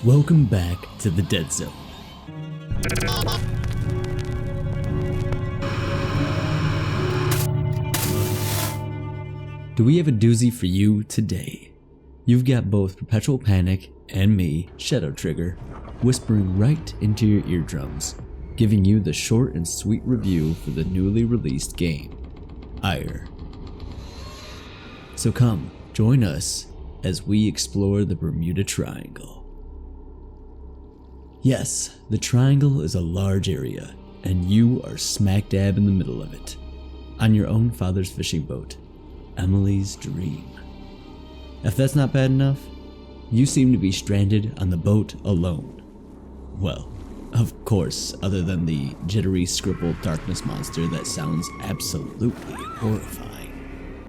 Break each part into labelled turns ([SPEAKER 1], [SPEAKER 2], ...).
[SPEAKER 1] Welcome back to the Dead Zone. Do we have a doozy for you today? You've got both Perpetual Panic and me, Shadow Trigger, whispering right into your eardrums, giving you the short and sweet review for the newly released game, IRE. So come, join us as we explore the Bermuda Triangle. Yes, the Triangle is a large area, and you are smack dab in the middle of it, on your own father's fishing boat, Emily's dream. If that's not bad enough, you seem to be stranded on the boat alone. Well, of course, other than the jittery, scribbled darkness monster that sounds absolutely horrifying.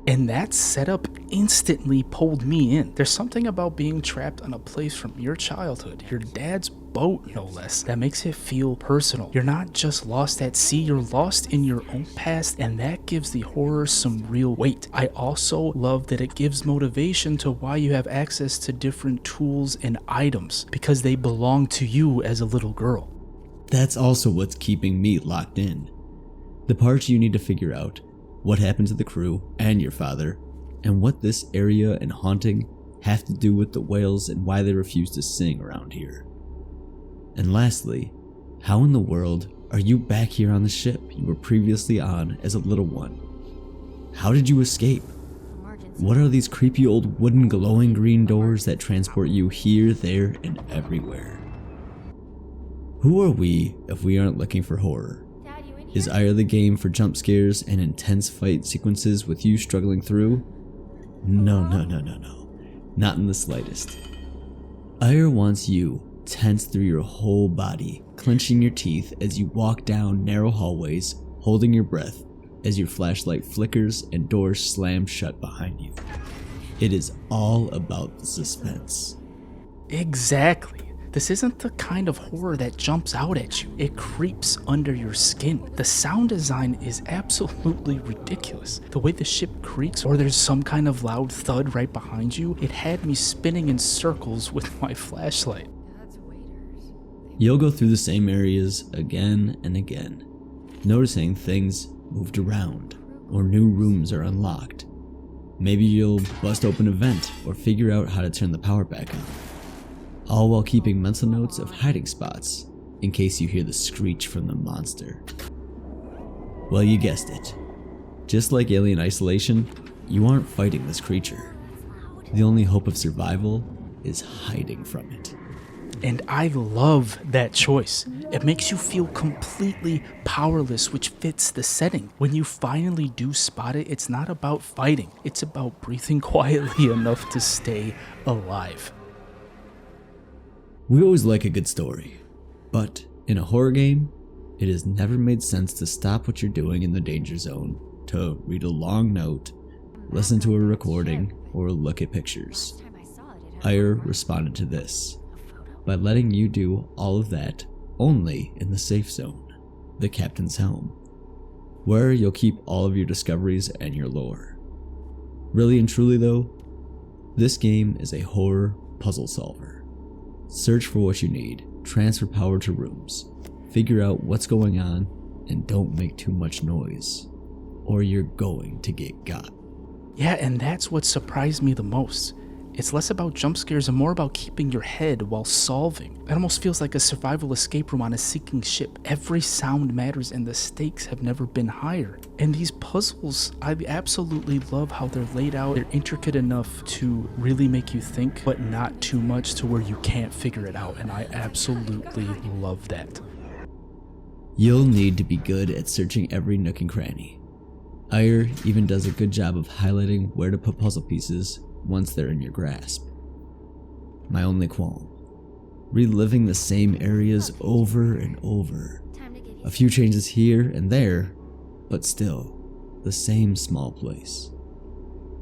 [SPEAKER 2] And that setup instantly pulled me in. There's something about being trapped on a place from your childhood, your dad's boat no less, that makes it feel personal. You're not just lost at sea, you're lost in your own past, and that gives the horror some real weight. I also love that it gives motivation to why you have access to different tools and items, because they belong to you as a little girl.
[SPEAKER 1] That's also what's keeping me locked in. The parts you need to figure out, what happened to the crew and your father, and what this area and haunting have to do with the whales and why they refuse to sing around here. And lastly, how in the world are you back here on the ship you were previously on as a little one? How did you escape? What are these creepy old wooden glowing green doors that transport you here, there, and everywhere? Who are we if we aren't looking for horror? Is IRE the game for jump scares and intense fight sequences with you struggling through? No. Not in the slightest. IRE wants you tense through your whole body, clenching your teeth as you walk down narrow hallways, holding your breath as your flashlight flickers and doors slam shut behind you. It is all about the suspense.
[SPEAKER 2] Exactly. This isn't the kind of horror that jumps out at you. It creeps under your skin. The sound design is absolutely ridiculous. The way the ship creaks or there's some kind of loud thud right behind you, it had me spinning in circles with my flashlight.
[SPEAKER 1] You'll go through the same areas again and again, noticing things moved around or new rooms are unlocked. Maybe you'll bust open a vent or figure out how to turn the power back on. All while keeping mental notes of hiding spots in case you hear the screech from the monster. Well, you guessed it. Just like Alien Isolation, you aren't fighting this creature. The only hope of survival is hiding from it.
[SPEAKER 2] And I love that choice. It makes you feel completely powerless, which fits the setting. When you finally do spot it, it's not about fighting. It's about breathing quietly enough to stay alive.
[SPEAKER 1] We always like a good story, but in a horror game, it has never made sense to stop what you're doing in the danger zone to read a long note, listen to a recording, or look at pictures. IRE responded to this by letting you do all of that only in the safe zone, the captain's helm, where you'll keep all of your discoveries and your lore. Really and truly though, this game is a horror puzzle solver. Search for what you need, transfer power to rooms, figure out what's going on, and don't make too much noise, or you're going to get got.
[SPEAKER 2] Yeah, and that's what surprised me the most. It's less about jump scares and more about keeping your head while solving. It almost feels like a survival escape room on a sinking ship. Every sound matters and the stakes have never been higher. And these puzzles, I absolutely love how they're laid out. They're intricate enough to really make you think, but not too much to where you can't figure it out. And I absolutely love that.
[SPEAKER 1] You'll need to be good at searching every nook and cranny. IRE even does a good job of highlighting where to put puzzle pieces once they're in your grasp. My only qualm: reliving the same areas over and over. A few changes here and there, but still the same small place.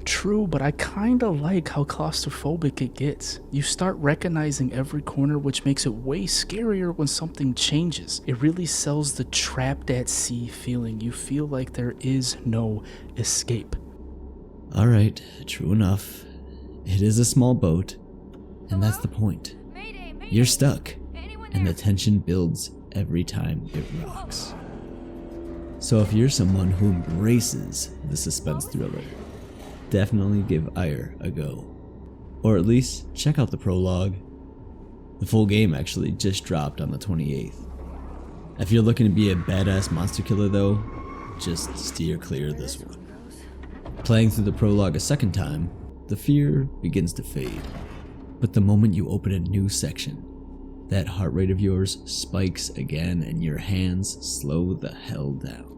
[SPEAKER 2] True, but I kinda like how claustrophobic it gets. You start recognizing every corner, which makes it way scarier when something changes. It really sells the trapped at sea feeling. You feel like there is no escape.
[SPEAKER 1] Alright, true enough. It is a small boat, and that's the point. You're stuck, and the tension builds every time it rocks. So if you're someone who embraces the suspense thriller, definitely give IRE a go. Or at least check out the prologue. The full game actually just dropped on the 28th. If you're looking to be a badass monster killer though, just steer clear of this one. Playing through the prologue a second time, the fear begins to fade. But the moment you open a new section, that heart rate of yours spikes again and your hands slow the hell down.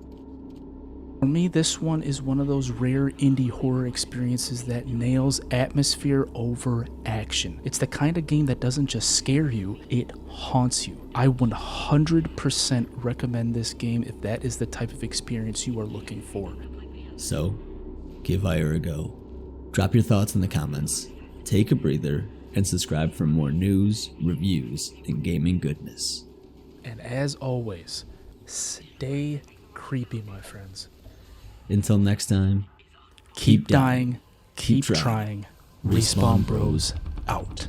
[SPEAKER 2] For me, this one is one of those rare indie horror experiences that nails atmosphere over action. It's the kind of game that doesn't just scare you, it haunts you. I 100% recommend this game if that is the type of experience you are looking for.
[SPEAKER 1] So, give IRE a go. Drop your thoughts in the comments, take a breather, and subscribe for more news, reviews, and gaming goodness.
[SPEAKER 2] And as always, stay creepy, my friends.
[SPEAKER 1] Until next time,
[SPEAKER 2] Keep dying, keep trying. Respawn Bros out.